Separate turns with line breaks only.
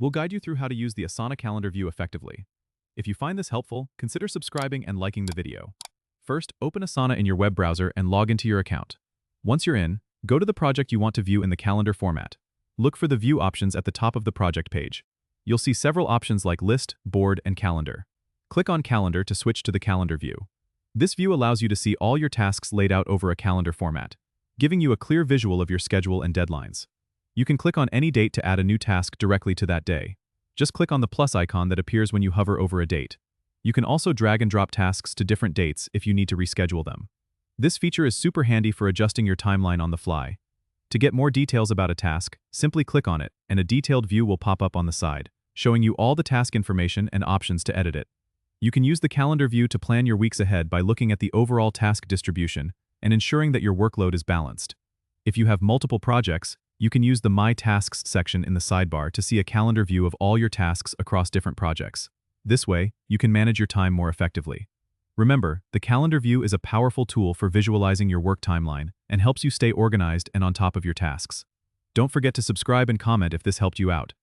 We'll guide you through how to use the Asana Calendar View effectively. If you find this helpful, consider subscribing and liking the video. First, open Asana in your web browser and log into your account. Once you're in, go to the project you want to view in the calendar format. Look for the View options at the top of the project page. You'll see several options like List, Board, and Calendar. Click on Calendar to switch to the Calendar view. This view allows you to see all your tasks laid out over a calendar format, giving you a clear visual of your schedule and deadlines. You can click on any date to add a new task directly to that day. Just click on the plus icon that appears when you hover over a date. You can also drag and drop tasks to different dates if you need to reschedule them. This feature is super handy for adjusting your timeline on the fly. To get more details about a task, simply click on it, and a detailed view will pop up on the side, showing you all the task information and options to edit it. You can use the calendar view to plan your weeks ahead by looking at the overall task distribution and ensuring that your workload is balanced. If you have multiple projects, you can use the My Tasks section in the sidebar to see a calendar view of all your tasks across different projects. This way, you can manage your time more effectively. Remember, the calendar view is a powerful tool for visualizing your work timeline and helps you stay organized and on top of your tasks. Don't forget to subscribe and comment if this helped you out.